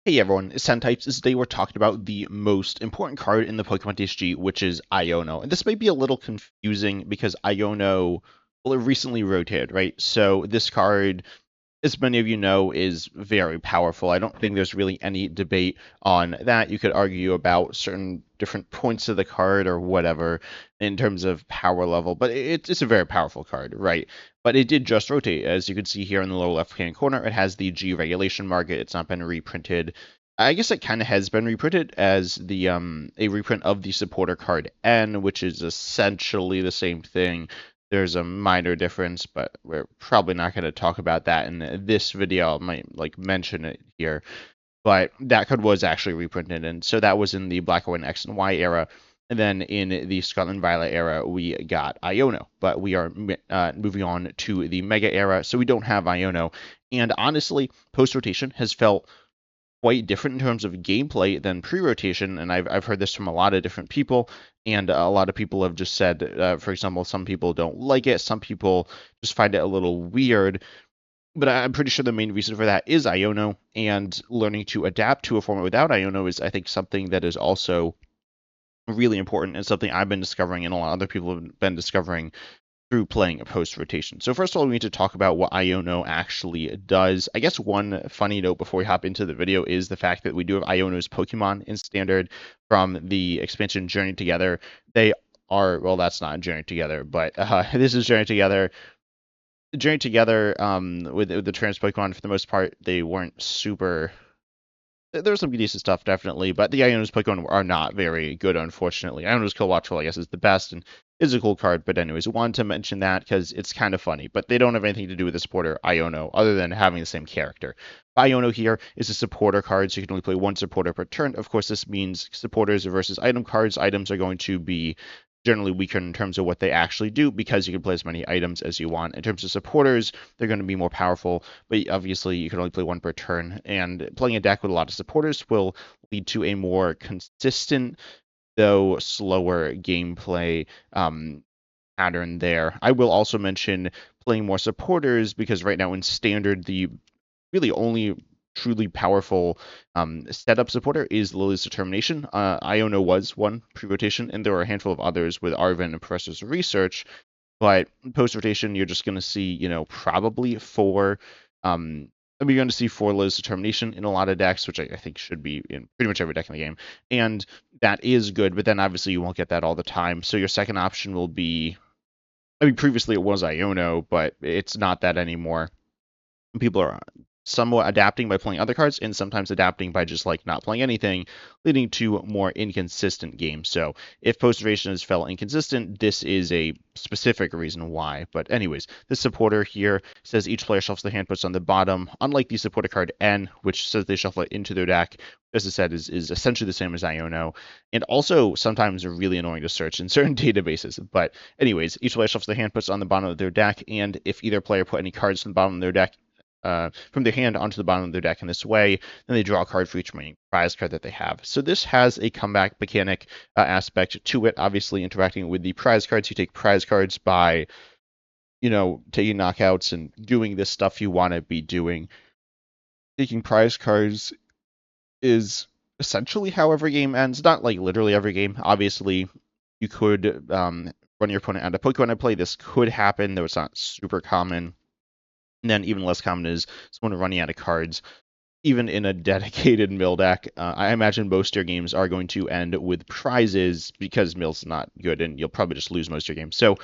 Hey everyone, it's 10 Types. Today we're talking about the most important card in the Pokemon TCG, which is Iono. And this may be a little confusing because Iono, well, it recently rotated, right? So this card, as many of you know, is very powerful. I don't think there's really any debate on that. You could argue about certain different points of the card or whatever in terms of power level, but it's a very powerful card, right? But it did just rotate. As you can see here in the lower left-hand corner, it has the G regulation market. It's not been reprinted. I guess it kind of has been reprinted as the a reprint of the supporter card N, which is essentially the same thing. There's a minor difference, but we're probably not going to talk about that in this video. I might like mention it here, but that card was actually reprinted, and so that was in the Black and White X and Y era. And then in the Scarlet and Violet era, we got Iono, but we are moving on to the Mega era, so we don't have Iono. And honestly, post rotation has felt quite different in terms of gameplay than pre-rotation, and I've heard this from a lot of different people, and a lot of people have just said, for example, some people don't like it, some people just find it a little weird, but I'm pretty sure the main reason for that is Iono, and learning to adapt to a format without Iono is, I think, something that is also really important and something I've been discovering and a lot of other people have been discovering through playing a post rotation. So first of all, we need to talk about what Iono actually does. I guess one funny note before we hop into the video is the fact that we do have Iono's Pokemon in Standard from the expansion Journey Together. They are, well, that's not Journey Together, but this is Journey Together. Journey Together with the trans Pokemon, for the most part, they weren't super. There's some decent stuff, definitely, but the Iono's Pokemon are not very good, unfortunately. Iono's Kill Watchful, I guess, is the best and is a cool card, but anyways, I wanted to mention that because it's kind of funny, but they don't have anything to do with the supporter Iono other than having the same character. Iono here is a supporter card, so you can only play one supporter per turn. Of course, this means supporters versus item cards. Items are going to be generally weaker in terms of what they actually do because you can play as many items as you want. In terms of supporters, they're going to be more powerful, but obviously you can only play one per turn. And playing a deck with a lot of supporters will lead to a more consistent, though slower gameplay pattern there. I will also mention playing more supporters because right now in standard, the really only truly powerful setup supporter is Lily's Determination. Iono was one pre-rotation, and there were a handful of others with Arvin and Professor's Research. But post-rotation, you're just going to see, probably four. You're going to see four Lily's Determination in a lot of decks, which I think should be in pretty much every deck in the game. And that is good, but then obviously you won't get that all the time. So your second option will be, previously it was Iono, but it's not that anymore. People are somewhat adapting by playing other cards and sometimes adapting by just like not playing anything, leading to more inconsistent games. So if post-rotation has felt inconsistent, this is a specific reason why. But anyways, the supporter here says each player shuffles the hand puts on the bottom, unlike the supporter card N, which says they shuffle it into their deck. As I said, is essentially the same as Iono, and also sometimes really annoying to search in certain databases. But anyways, each player shuffles the hand puts on the bottom of their deck, and if either player put any cards on the bottom of their deck from their hand onto the bottom of their deck in this way, then they draw a card for each remaining prize card that they have. So this has a comeback mechanic aspect to it, obviously interacting with the prize cards. You take prize cards by, taking knockouts and doing this stuff you want to be doing. Taking prize cards is essentially how every game ends. Not like literally every game. Obviously, you could run your opponent out of Pokemon to play. This could happen, though it's not super common. And then even less common is someone running out of cards. Even in a dedicated mill deck, I imagine most of your games are going to end with prizes because mill's not good and you'll probably just lose most of your games. So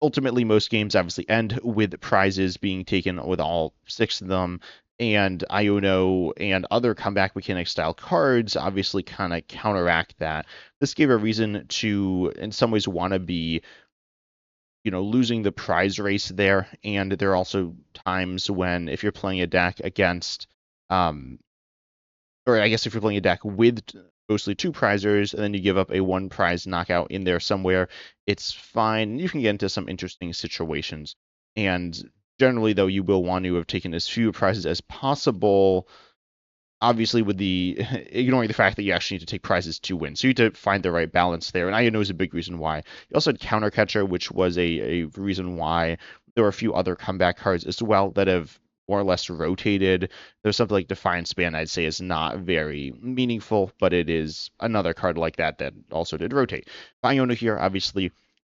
ultimately, most games obviously end with prizes being taken with all six of them. And Iono and other comeback mechanic style cards obviously kind of counteract that. This gave a reason to, in some ways, want to be losing the prize race there. And there are also times when if you're playing a deck against, or I guess if you're playing a deck with mostly two prizers and then you give up a one prize knockout in there somewhere, it's fine. You can get into some interesting situations. And generally, though, you will want to have taken as few prizes as possible. Obviously, with the ignoring the fact that you actually need to take prizes to win, so you need to find the right balance there. And I know is a big reason why. You also had Counter Catcher, which was a reason why there were a few other comeback cards as well that have more or less rotated. There's something like Defiance Span, I'd say, is not very meaningful, but it is another card like that that also did rotate. Iono here, obviously,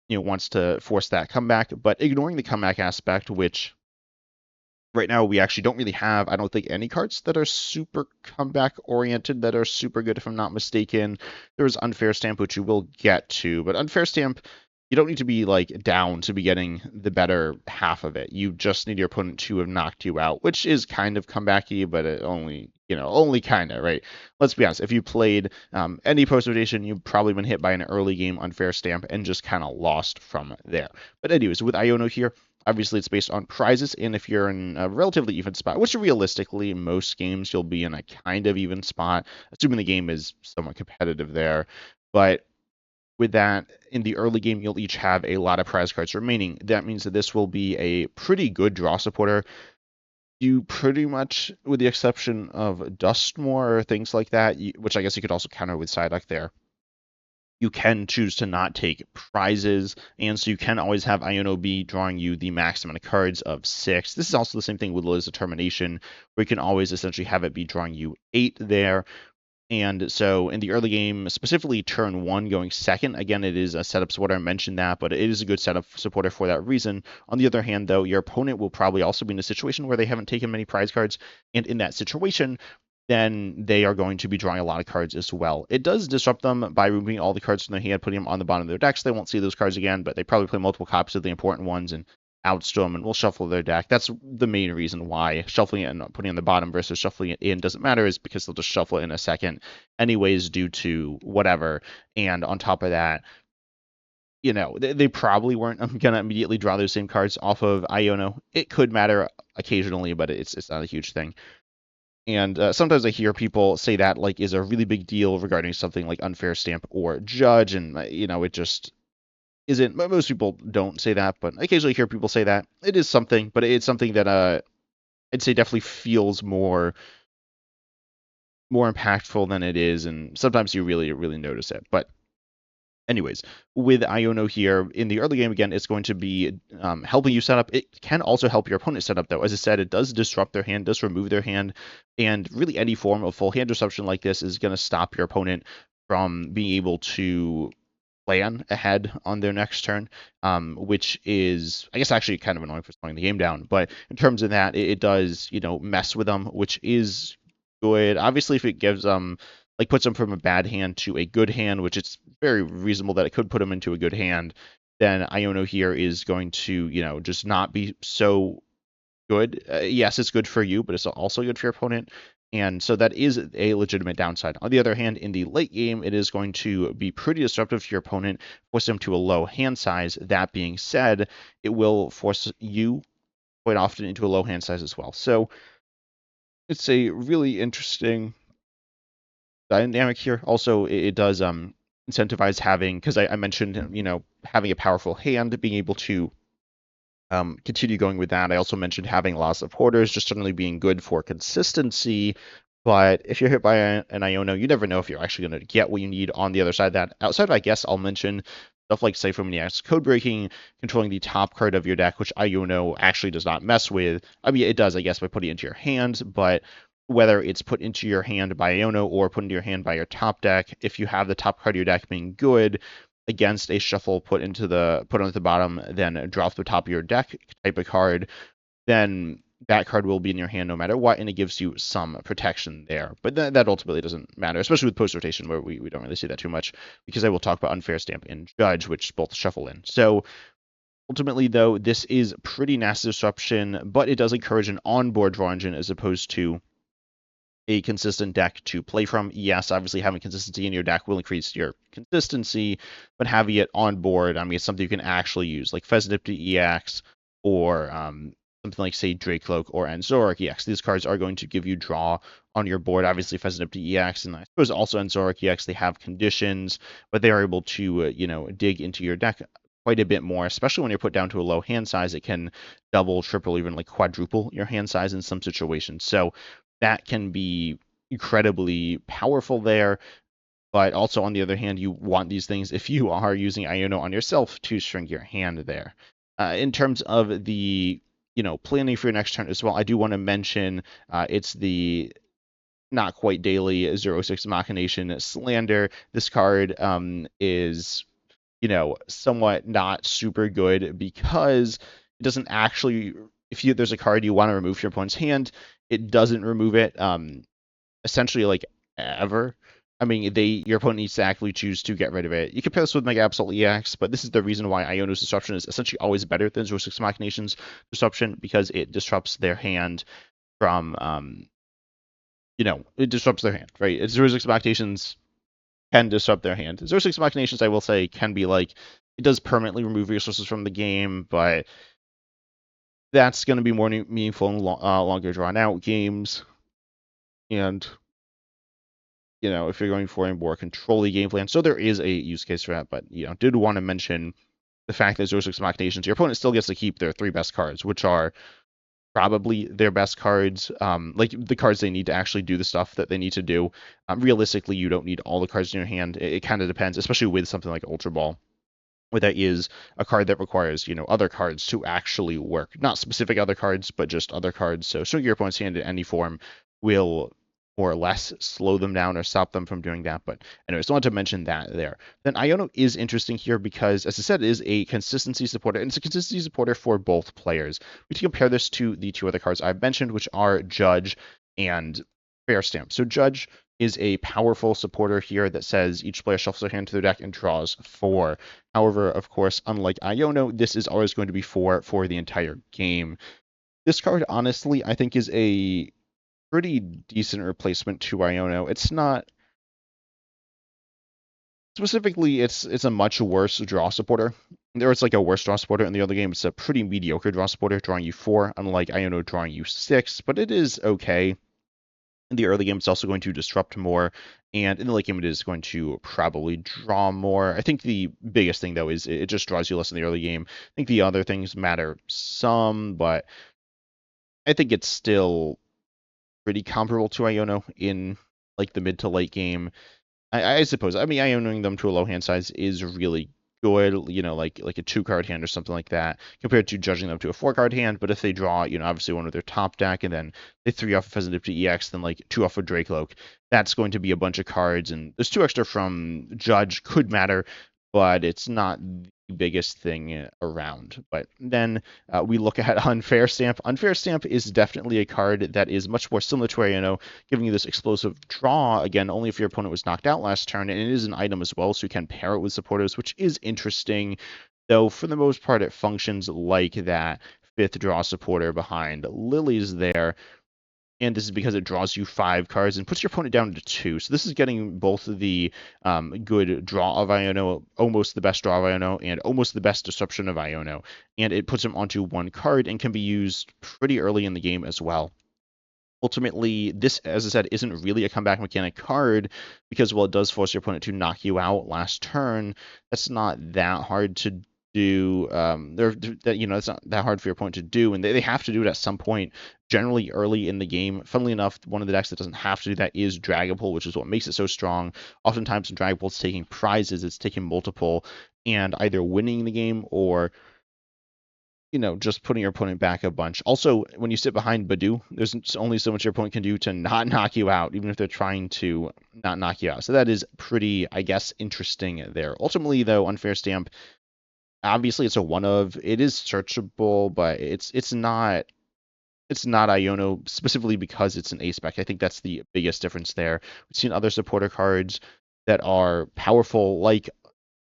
wants to force that comeback, but ignoring the comeback aspect, which right now we actually don't really have, I don't think, any cards that are super comeback oriented that are super good, if I'm not mistaken. There's Unfair Stamp, which you will get to, but Unfair Stamp, you don't need to be like down to be getting the better half of it. You just need your opponent to have knocked you out, which is kind of comebacky, but it only, only kind of, right? Let's be honest. If you played any post rotation, you've probably been hit by an early game Unfair Stamp and just kind of lost from there. But anyways, with Iono here, obviously, it's based on prizes, and if you're in a relatively even spot, which realistically, most games you'll be in a kind of even spot, assuming the game is somewhat competitive there. But with that, in the early game, you'll each have a lot of prize cards remaining. That means that this will be a pretty good draw supporter. You pretty much, with the exception of Dustmore or things like that, which I guess you could also counter with Psyduck there, you can choose to not take prizes, and so you can always have Iono be drawing you the max amount of cards of 6. This is also the same thing with Liz Determination, where you can always essentially have it be drawing you 8 there. And so in the early game, specifically turn 1 going second, again, it is a setup supporter. I mentioned that, but it is a good setup supporter for that reason. On the other hand, though, your opponent will probably also be in a situation where they haven't taken many prize cards, and in that situation, then they are going to be drawing a lot of cards as well. It does disrupt them by removing all the cards from their hand, putting them on the bottom of their deck, so they won't see those cards again, but they probably play multiple copies of the important ones and outstore them and will shuffle their deck. That's the main reason why shuffling it and putting it on the bottom versus shuffling it in doesn't matter, is because they'll just shuffle it in a second anyways due to whatever. And on top of that, they probably weren't going to immediately draw those same cards off of Iono. It could matter occasionally, but it's not a huge thing. And sometimes I hear people say that like is a really big deal regarding something like Unfair Stamp or Judge, and it just isn't. Most people don't say that, but I occasionally hear people say that. It is something, but it's something that I'd say definitely feels more impactful than it is, and sometimes you really really notice it. But anyways, with Iono here in the early game, again, it's going to be helping you set up. It can also help your opponent set up, though. As I said, it does disrupt their hand, does remove their hand, and really any form of full hand disruption like this is going to stop your opponent from being able to plan ahead on their next turn, which is, I guess, actually kind of annoying for slowing the game down. But in terms of that, it does, mess with them, which is good. Obviously, if it gives them like puts them from a bad hand to a good hand, which it's very reasonable that it could put them into a good hand, then Iono here is going to, just not be so good. Yes, it's good for you, but it's also good for your opponent. And so that is a legitimate downside. On the other hand, in the late game, it is going to be pretty disruptive to your opponent, force them to a low hand size. That being said, it will force you quite often into a low hand size as well. So it's a really interesting dynamic here. Also, it does incentivize having, because I mentioned, having a powerful hand, being able to continue going with that. I also mentioned having lots of supporters, just generally being good for consistency. But if you're hit by an Iono, you never know if you're actually going to get what you need on the other side of that. Outside of, I guess, I'll mention stuff like Cypher Maniac's code breaking, controlling the top card of your deck, which Iono actually does not mess with. I mean, it does, I guess, by putting it into your hand, but whether it's put into your hand by Iono or put into your hand by your top deck, if you have the top card of your deck being good against a shuffle put onto the bottom, then drop the top of your deck type of card, then that card will be in your hand no matter what, and it gives you some protection there. But that ultimately doesn't matter, especially with post rotation, where we don't really see that too much, because I will talk about Unfair Stamp and Judge, which both shuffle in. So ultimately, though, this is pretty nasty disruption, but it does encourage an onboard draw engine as opposed to a consistent deck to play from. Yes, obviously having consistency in your deck will increase your consistency, but having it on board, I mean, it's something you can actually use, like Fezznifty EX or something like, say, Dracloak or Anzoric EX. These cards are going to give you draw on your board. Obviously, Fezznifty EX and I suppose also Anzoric EX, they have conditions, but they are able to, dig into your deck quite a bit more, especially when you're put down to a low hand size. It can double, triple, even like quadruple your hand size in some situations. So that can be incredibly powerful there. But also, on the other hand, you want these things if you are using Iono on yourself to shrink your hand there. In terms of the planning for your next turn as well, I do want to mention it's the not quite daily 06 Machination Slander. This card is somewhat not super good because it doesn't actually, if there's a card you want to remove from your opponent's hand, it doesn't remove it essentially like ever. I mean, your opponent needs to actively choose to get rid of it. You compare this with Mega Absolute EX, but this is the reason why Iono's Disruption is essentially always better than 06 Machination's Disruption, because it disrupts their hand from, it disrupts their hand, right? It's 06 Machinations can disrupt their hand. 06 Machinations, I will say, can be like, it does permanently remove resources from the game, but that's going to be more meaningful in longer drawn out games. And if you're going for a more control game plan. So there is a use case for that, but, did want to mention the fact that 06 Machinations, your opponent still gets to keep their 3 best cards, which are probably their best cards, like the cards they need to actually do the stuff that they need to do. Realistically, you don't need all the cards in your hand. It kind of depends, especially with something like Ultra Ball, where that is a card that requires, other cards to actually work. Not specific other cards, but just other cards. So showing your opponent's hand in any form will more or less slow them down or stop them from doing that. But anyway, just wanted to mention that there. Then Iono is interesting here because, as I said, it is a consistency supporter, and it's a consistency supporter for both players. We can compare this to the 2 other cards I've mentioned, which are Judge and Fair Stamp. So Judge is a powerful supporter here that says each player shuffles their hand to their deck and draws 4. However, of course, unlike Iono, this is always going to be 4 for the entire game. This card, honestly, I think is a pretty decent replacement to Iono. It's not specifically, it's a much worse draw supporter. It's like a worse draw supporter in the other game. It's a pretty mediocre draw supporter, drawing you 4, unlike Iono drawing you 6, but it is okay. In the early game, it's also going to disrupt more, and in the late game, it is going to probably draw more. I think the biggest thing, though, is it just draws you less in the early game. I think the other things matter some, but I think it's still pretty comparable to Iono in like the mid to late game. I suppose. I mean, Ionoing them to a low hand size is really good, like a 2-card hand or something like that, compared to judging them to a 4-card hand. But if they draw, obviously one with their top deck, and then they 3 off a Pheasant Nifty EX, then like 2 off a Dracloak, that's going to be a bunch of cards. And there's 2 extra from Judge could matter, but it's not the biggest thing around. But then we look at Unfair Stamp. Unfair Stamp is definitely a card that is much more similar to Iono, giving you this explosive draw, again, only if your opponent was knocked out last turn, and it is an item as well, so you can pair it with supporters, which is interesting, though for the most part it functions like that 5th draw supporter behind Lily's there. And this is because it draws you 5 cards and puts your opponent down to 2. So this is getting both the good draw of Iono, almost the best draw of Iono, and almost the best disruption of Iono. And it puts him onto 1 card and can be used pretty early in the game as well. Ultimately, this, as I said, isn't really a comeback mechanic card because while it does force your opponent to knock you out last turn, that's not that hard to do. It's not that hard for your opponent to do, and they have to do it at some point, generally early in the game. Funnily enough, one of the decks that doesn't have to do that is Dragapult, which is what makes it so strong. Oftentimes, when Dragapult's taking prizes, it's taking multiple and either winning the game or just putting your opponent back a bunch. Also, when you sit behind Badu, there's only so much your opponent can do to not knock you out, even if they're trying to not knock you out. So that is pretty, I guess, interesting there. Ultimately, though, Unfair Stamp, obviously it's a one of. It is searchable, but it's not Iono specifically because it's an ace spec. I think that's the biggest difference there. We've seen other supporter cards that are powerful, like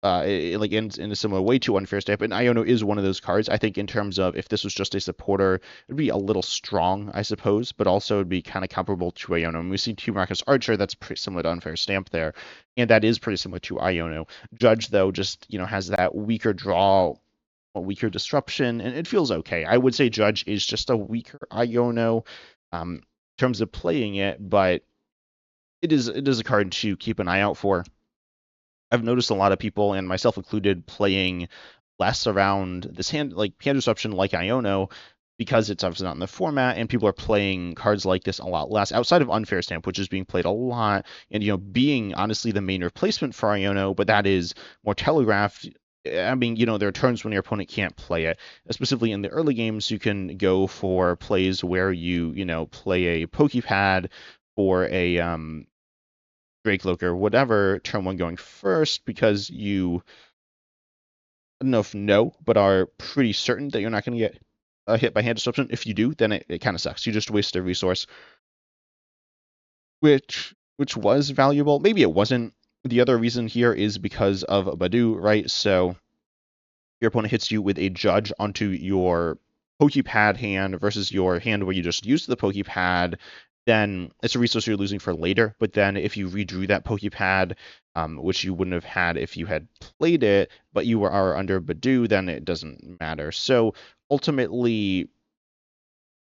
like in a similar way to Unfair Stamp, and Iono is one of those cards. I think in terms of if this was just a supporter, it'd be a little strong, I suppose, but also it'd be kind of comparable to Iono. And we see Team Marcus Archer, that's pretty similar to Unfair Stamp there, and that is pretty similar to Iono. Judge, though, just has that weaker draw, a weaker disruption, and it feels okay. I would say Judge is just a weaker Iono in terms of playing it, but it is a card to keep an eye out for. I've noticed a lot of people, and myself included, playing less around this hand disruption like Iono, because it's obviously not in the format, and people are playing cards like this a lot less outside of Unfair Stamp, which is being played a lot, and being honestly the main replacement for Iono, but that is more telegraphed. I mean, there are turns when your opponent can't play it. Specifically in the early games, you can go for plays where you play a Pokepad for a Drake Loke or whatever turn one going first because I don't know if but are pretty certain that you're not going to get hit by hand disruption. If you do, then it kind of sucks. You just wasted a resource, which was valuable. Maybe it wasn't. The other reason here is because of Badu, right? So your opponent hits you with a judge onto your Pokepad hand versus your hand where you just used the Pokepad, then it's a resource you're losing for later. But then if you redrew that Pokepad, which you wouldn't have had if you had played it, but you are under Badu, then it doesn't matter. So ultimately,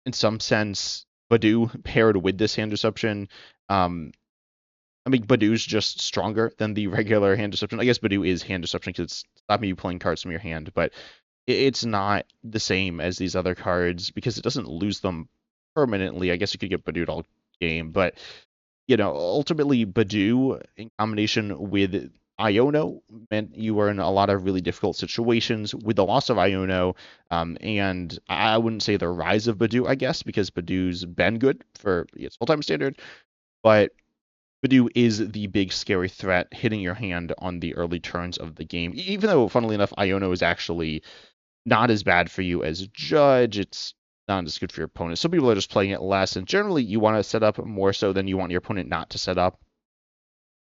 in some sense, Badu paired with this hand disruption, um, I mean, Badu's just stronger than the regular hand disruption. I guess Badu is hand disruption because it's stopping you playing cards from your hand, but it's not the same as these other cards because it doesn't lose them permanently. I guess you could get Badu all game, but ultimately Badu in combination with Iono meant you were in a lot of really difficult situations with the loss of Iono, and I wouldn't say the rise of Badu, I guess, because Badu's been good for its full-time standard, but Badu is the big scary threat hitting your hand on the early turns of the game. Even though, funnily enough, Iono is actually not as bad for you as Judge, it's not as good for your opponent. Some people are just playing it less, and generally you want to set up more so than you want your opponent not to set up.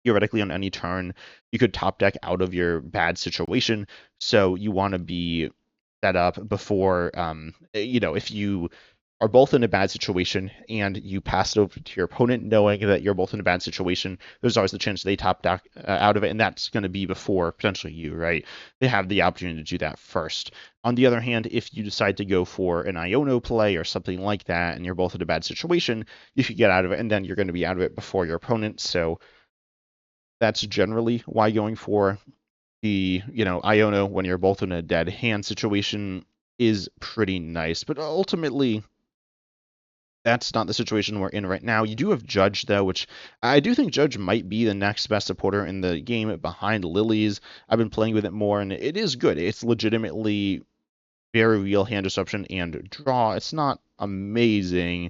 Theoretically, on any turn, you could top deck out of your bad situation, so you want to be set up before, if you are both in a bad situation and you pass it over to your opponent knowing that you're both in a bad situation, there's always the chance they top deck out of it, and that's going to be before potentially you, right? They have the opportunity to do that first. On the other hand, if you decide to go for an Iono play or something like that, and you're both in a bad situation, you could get out of it, and then you're going to be out of it before your opponent, so that's generally why going for the Iono when you're both in a dead hand situation is pretty nice. But ultimately, that's not the situation we're in right now. You do have Judge, though, which I do think Judge might be the next best supporter in the game behind Lilies. I've been playing with it more, and it is good. It's legitimately very real hand disruption and draw. It's not amazing.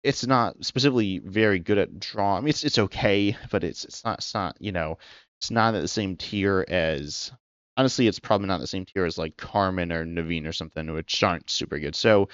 It's not specifically very good at draw. I mean, it's okay, but it's not it's not at the same tier as, honestly, it's probably not the same tier as like Carmen or Naveen or something, which aren't super good. So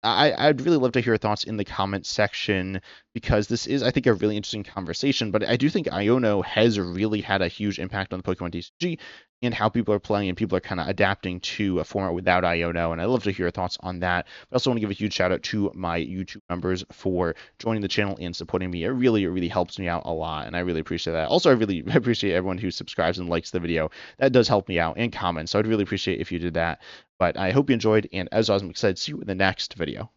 I'd really love to hear your thoughts in the comments section because this is, I think, a really interesting conversation. But I do think Iono has really had a huge impact on the Pokemon TCG and how people are playing, and people are kind of adapting to a format without Iono. And I'd love to hear your thoughts on that. But I also want to give a huge shout out to my YouTube members for joining the channel and supporting me. It really helps me out a lot, and I really appreciate that. Also, I really appreciate everyone who subscribes and likes the video. That does help me out, and comments. So I'd really appreciate if you did that. But I hope you enjoyed, and as always, I'm excited to see you in the next video.